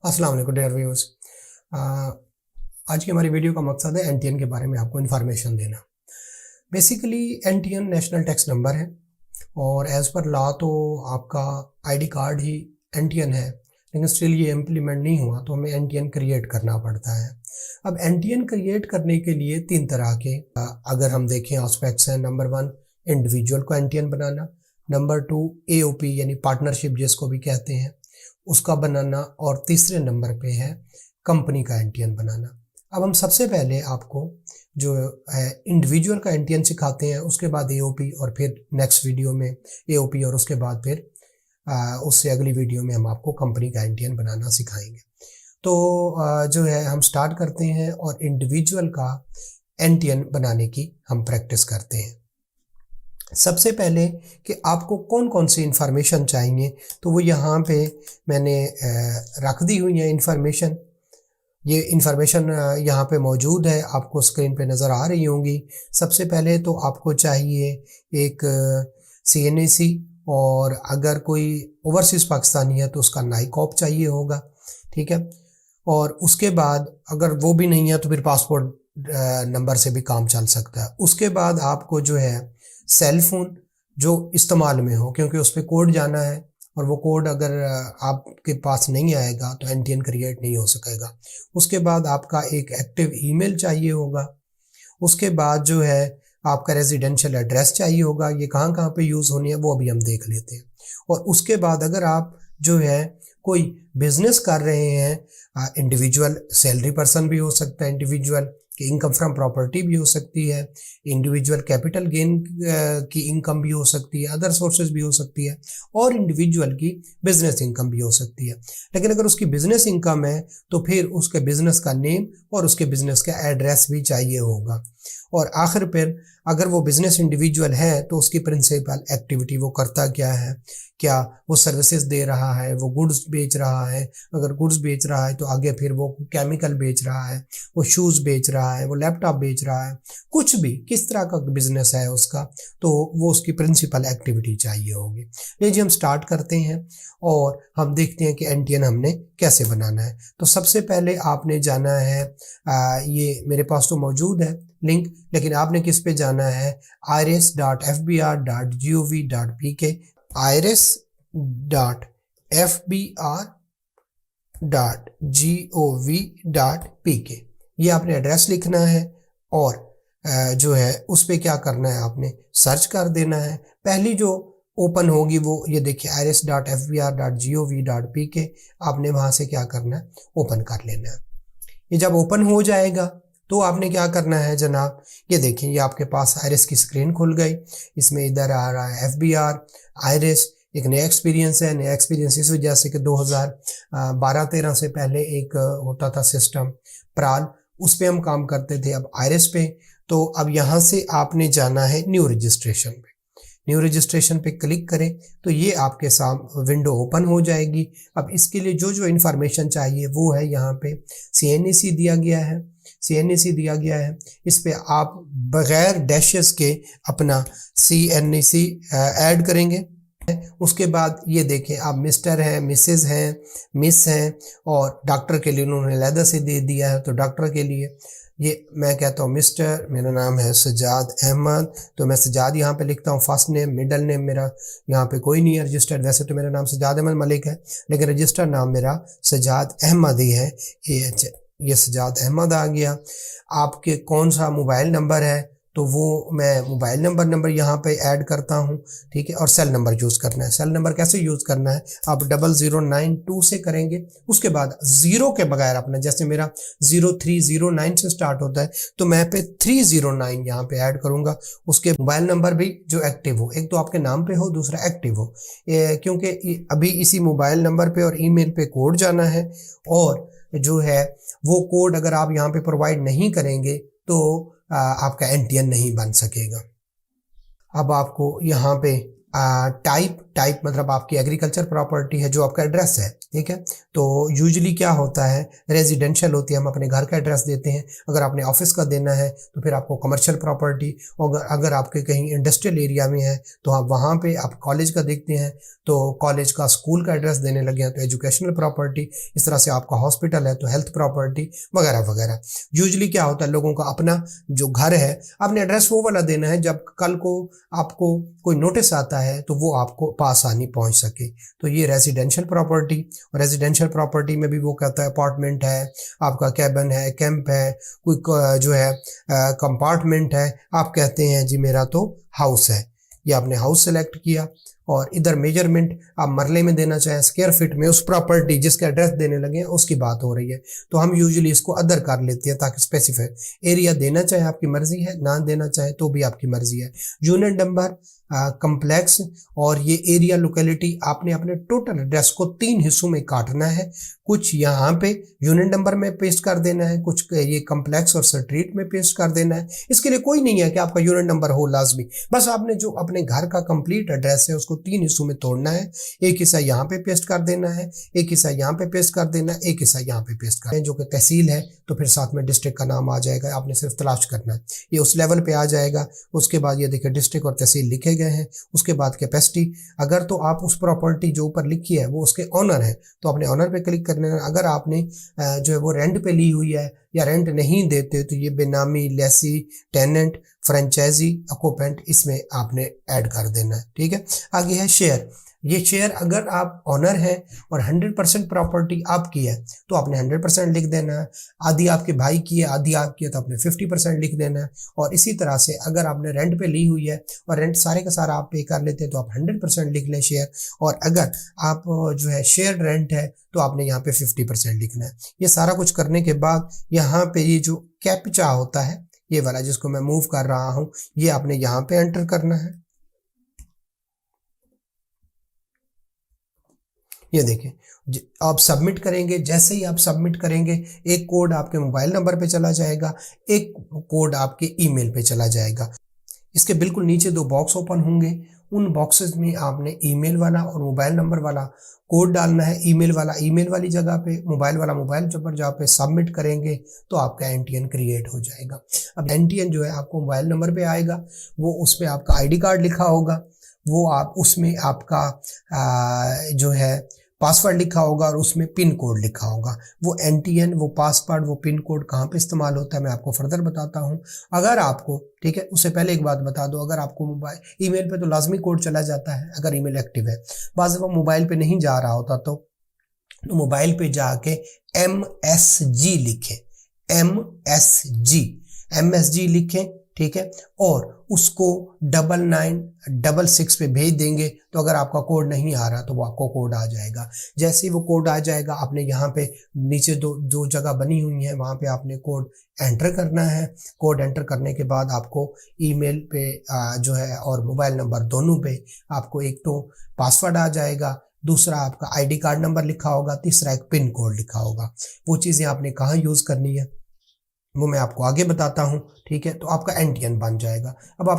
अस्सलाम वालेकुम dear viewers. आज की हमारी वीडियो का मकसद है एनटीएन के बारे में आपको इन्फॉर्मेशन देना। Basically NTN national tax number है और एज़ पर लॉ तो आपका आईडी कार्ड ही एनटीएन है, लेकिन स्टिल ये इम्प्लीमेंट नहीं हुआ तो हमें एनटीएन क्रिएट करना पड़ता है। अब एनटीएन क्रिएट करने के लिए तीन तरह के अगर हम देखें एस्पेक्ट्स हैं। नंबर 1 इंडिविजुअल को एनटीएन बनाना, नंबर 2 एओपी यानी पार्टनरशिप जिसको भी कहते हैं उसका बनाना, और तीसरे नंबर पे है कंपनी का एनटीएन बनाना। अब हम सबसे पहले आपको जो है इंडिविजुअल का एनटीएन सिखाते हैं, उसके बाद एओपी, और फिर नेक्स्ट वीडियो में एओपी, और उसके बाद फिर उससे अगली वीडियो में हम आपको कंपनी का एनटीएन बनाना सिखाएंगे। तो जो है हम स्टार्ट करते हैं और इंडिविजुअल का एनटीएन बनाने की हम प्रैक्टिस करते हैं। सबसे पहले कि आपको कौन कौन सी इन्फॉर्मेशन चाहिए, तो वो यहाँ पे मैंने रख दी हुई है इन्फॉर्मेशन। ये इन्फॉर्मेशन यहाँ पे मौजूद है, आपको स्क्रीन पे नज़र आ रही होंगी। सबसे पहले तो आपको चाहिए एक सीएनएसी, और अगर कोई ओवरसीज़ पाकिस्तानी है तो उसका नाइकॉप चाहिए होगा, ठीक है। और उसके बाद अगर वो भी नहीं है तो फिर पासपोर्ट नंबर से भी काम चल सकता है। उसके बाद आपको जो है सेल फोन जो इस्तेमाल में हो, क्योंकि उस पर कोड जाना है, और वो कोड अगर आपके पास नहीं आएगा तो एनटीएन क्रिएट नहीं हो सकेगा। उसके बाद आपका एक एक्टिव ईमेल चाहिए होगा। उसके बाद जो है आपका रेजिडेंशियल एड्रेस चाहिए होगा। ये कहाँ कहाँ पे यूज़ होनी है वो अभी हम देख लेते हैं। और उसके बाद अगर आप जो है कोई बिजनेस कर रहे हैं, इंडिविजुअल सैलरी पर्सन भी हो सकता है, इंडिविजुअल की इनकम फ्रॉम प्रॉपर्टी भी हो सकती है, इंडिविजुअल कैपिटल गेन की इनकम भी हो सकती है, अदर सोर्सेज भी हो सकती है, और इंडिविजुअल की बिजनेस इनकम भी हो सकती है। लेकिन अगर उसकी बिजनेस इनकम है तो फिर उसके बिजनेस का नेम और उसके बिजनेस का एड्रेस भी चाहिए होगा। और आखिर पर अगर वो बिजनेस इंडिविजुअल है तो उसकी प्रिंसिपल एक्टिविटी वो करता क्या है, क्या वो सर्विसेज दे रहा है, वो गुड्स बेच रहा है, अगर गुड्स बेच रहा है तो आगे फिर वो केमिकल बेच रहा है, वो शूज़ बेच रहा है, वो लैपटॉप बेच रहा है, कुछ भी किस तरह का बिजनेस है उसका, तो वो उसकी प्रिंसिपल एक्टिविटी चाहिए होगी। लीजिए हम स्टार्ट करते हैं और हम देखते हैं कि एनटीएन हमने कैसे बनाना है। तो सबसे पहले आपने जाना है, ये मेरे पास तो मौजूद है लिंक, लेकिन आपने किस पे जाना है, iris.fbr.gov.pk, iris.fbr.gov.pk, ये आपने एड्रेस लिखना है। और जो है उस पे क्या करना है, आपने सर्च कर देना है। पहली जो ओपन होगी वो ये देखिए iris.fbr.gov.pk, आपने वहाँ से क्या करना है, ओपन कर लेना है। ये जब ओपन हो जाएगा तो आपने क्या करना है जनाब, ये देखिए ये आपके पास आयरिस की स्क्रीन खुल गई। इसमें इधर आ रहा है एफबीआर आयरिस, एक नया एक्सपीरियंस है। नया एक्सपीरियंस इस वजह से कि 2012-13 से पहले एक होता था सिस्टम प्राल, उस पे हम काम करते थे, अब आयरिस पे। तो अब यहाँ से आपने जाना है न्यू रजिस्ट्रेशन पे। न्यू रजिस्ट्रेशन पे क्लिक करें तो ये आपके सामने विंडो ओपन हो जाएगी। अब इसके लिए जो जो इन्फॉर्मेशन चाहिए वो है, यहाँ पे सीएनएसी दिया गया है, सीएनएसी दिया गया है। इस पे आप बगैर डैशेस के अपना सीएनएसी ऐड करेंगे। उसके बाद ये देखें आप मिस्टर हैं, मिसेस हैं, मिस हैं, और डॉक्टर के लिए उन्होंने अलहदा से दे दिया है। तो डॉक्टर के लिए ये मैं कहता हूँ मिस्टर, मेरा नाम है सजाद अहमद, तो मैं सजाद यहाँ पे लिखता हूँ। फर्स्ट नेम, मिडल नेम मेरा यहाँ पे कोई नहीं है रजिस्टर्ड। वैसे तो मेरा नाम सजाद अहमद मलिक है, लेकिन रजिस्टर्ड नाम मेरा सजाद अहमद ही है। ये सजाद अहमद आ गया। आपके कौन सा मोबाइल नंबर है, तो वो मैं मोबाइल नंबर यहाँ पे ऐड करता हूँ, ठीक है। और सेल नंबर यूज़ करना है। सेल नंबर कैसे यूज़ करना है, आप 0092 से करेंगे। उसके बाद जीरो के बगैर अपना, जैसे मेरा 0309 से स्टार्ट होता है तो मैं पे 309 यहाँ पे ऐड करूँगा। उसके मोबाइल नंबर भी जो एक्टिव हो, एक तो आपके नाम पे हो, दूसरा एक्टिव हो, क्योंकि अभी इसी मोबाइल नंबर पे और ईमेल पे कोड जाना है। और जो है वो कोड अगर आप यहाँ पे प्रोवाइड नहीं करेंगे तो आपका एनटीएन नहीं बन सकेगा। अब आपको यहाँ पे टाइप मतलब आपकी एग्रीकल्चर प्रॉपर्टी है जो आपका एड्रेस है, ठीक है। तो यूजुअली क्या होता है, रेजिडेंशियल होती है, हम अपने घर का एड्रेस देते हैं। अगर आपने ऑफिस का देना है तो फिर आपको कमर्शियल प्रॉपर्टी, और अगर आपके कहीं इंडस्ट्रियल एरिया में है तो आप वहाँ पे आप कॉलेज का देखते हैं तो कॉलेज का, स्कूल का एड्रेस देने लगे हैं तो एजुकेशनल प्रॉपर्टी, इस तरह से आपका हॉस्पिटल है तो हेल्थ प्रॉपर्टी वगैरह वगैरह। यूजुअली क्या होता है, लोगों का अपना जो घर है, आपने एड्रेस वो वाला देना है जब कल को आपको कोई नोटिस आता है तो वो आपको आसानी पहुंच सके। तो ये रेजिडेंशियल प्रॉपर्टी, और रेजिडेंशियल प्रॉपर्टी में भी वो कहता है अपार्टमेंट है, आपका कैबिन है, कैंप है, कोई जो है कंपार्टमेंट है, आप कहते हैं जी मेरा तो हाउस है, ये आपने हाउस सेलेक्ट किया। और इधर मेजरमेंट आप मरले में देना चाहें, स्क्वायर फीट में, उस प्रॉपर्टी जिसका एड्रेस देने लगे हैं उसकी बात हो रही है, तो हम यूजुअली इसको अदर कर लेते हैं ताकि स्पेसिफाई एरिया देना चाहे आपकी मर्जी है, ना देना चाहे तो भी आपकी मर्जी है। यूनिट नंबर, कम्प्लेक्स और ये एरिया लोकेलिटी, आपने अपने टोटल एड्रेस को 3 हिस्सों में काटना है। कुछ यहाँ पे यूनिट नंबर में पेस्ट कर देना है, कुछ ये कम्प्लेक्स और स्ट्रीट में पेस्ट कर देना है। इसके लिए कोई नहीं है कि आपका यूनिट नंबर हो लाजमी, बस आपने जो अपने घर का कंप्लीट एड्रेस है उसको 3 हिस्सों में तोड़ना है। एक हिस्सा यहाँ पे पेस्ट कर देना है, एक हिस्सा यहाँ पे पेस्ट कर देना है, एक हिस्सा यहाँ पे पेस्ट कर देना है। जो कि तहसील है तो फिर साथ में डिस्ट्रिक्ट का नाम आ जाएगा, आपने सिर्फ तलाश करना है, ये उस लेवल पे आ जाएगा। उसके बाद ये देखिए डिस्ट्रिक्ट और तहसील लिखे गए हैं। उसके बाद कैपेसिटी, अगर तो आप उस प्रॉपर्टी जो ऊपर लिखी है वो उसके ऑनर है तो अपने ऑनर पे क्लिक करना है। अगर आपने जो है वो रेंट पे ली हुई है या रेंट नहीं देते तो ये बेनामी, लेसी, टेनेंट, फ्रेंचाइजी, ऑक्यूपेंट, इसमें आपने ऐड कर देना है। ठीक है, आगे है शेयर। ये शेयर अगर आप ऑनर हैं और 100% प्रॉपर्टी आपकी है तो आपने 100% लिख देना है। आधी आपके भाई की है, आधी आपकी है तो आपने 50% लिख देना है। और इसी तरह से अगर आपने रेंट पे ली हुई है और रेंट सारे का सारा आप पे कर लेते हैं तो आप 100% लिख लें शेयर। और अगर आप जो है शेयर रेंट है तो आपने यहाँ पे 50% लिखना है। ये सारा कुछ करने के बाद यहाँ पे ये जो कैप्चा होता है, ये वाला जिसको मैं मूव कर रहा हूँ, ये आपने यहाँ पे एंटर करना है। ये देखिए आप सबमिट करेंगे, जैसे ही आप सबमिट करेंगे एक कोड आपके मोबाइल नंबर पे चला जाएगा, एक कोड आपके ईमेल पे चला जाएगा। इसके बिल्कुल नीचे 2 बॉक्स ओपन होंगे, उन बॉक्सेस में आपने ईमेल वाला और मोबाइल नंबर वाला कोड डालना है। ईमेल वाला ईमेल वाली जगह पे, मोबाइल वाला मोबाइल पर जहाँ पे सबमिट करेंगे तो आपका एनटीएन क्रिएट हो जाएगा। अब एनटीएन जो है आपको मोबाइल नंबर पे आएगा, वो उसमें आपका आईडी कार्ड लिखा होगा, वो आप उसमें आपका जो है पासवर्ड लिखा होगा और उसमें पिन कोड लिखा होगा। वो एनटीएन, वो पासवर्ड, वो पिन कोड कहाँ पे इस्तेमाल होता है मैं आपको फर्दर बताता हूँ। अगर आपको, ठीक है, उससे पहले एक बात बता दो, अगर आपको मोबाइल ईमेल पे तो लाजमी कोड चला जाता है अगर ईमेल एक्टिव है। बाज़ दफ़ा मोबाइल पे नहीं जा रहा होता तो मोबाइल पे जाके MSG लिखें, MSG लिखें, ठीक है, और उसको 9966 पे भेज देंगे तो अगर आपका कोड नहीं आ रहा तो वो आपको कोड आ जाएगा। जैसे ही वो कोड आ जाएगा आपने यहाँ पे नीचे दो जगह बनी हुई हैं, वहाँ पे आपने कोड एंटर करना है। कोड एंटर करने के बाद आपको ईमेल पे जो है और मोबाइल नंबर दोनों पे आपको एक तो पासवर्ड आ जाएगा, दूसरा आपका आईडी कार्ड नंबर लिखा होगा, तीसरा एक पिन कोड लिखा होगा। वो चीज़ें आपने कहाँ यूज़ करनी है वो मैं आपको आगे बताता हूँ, ठीक है। तो आपका एनटीएन बन जाएगा। अब आप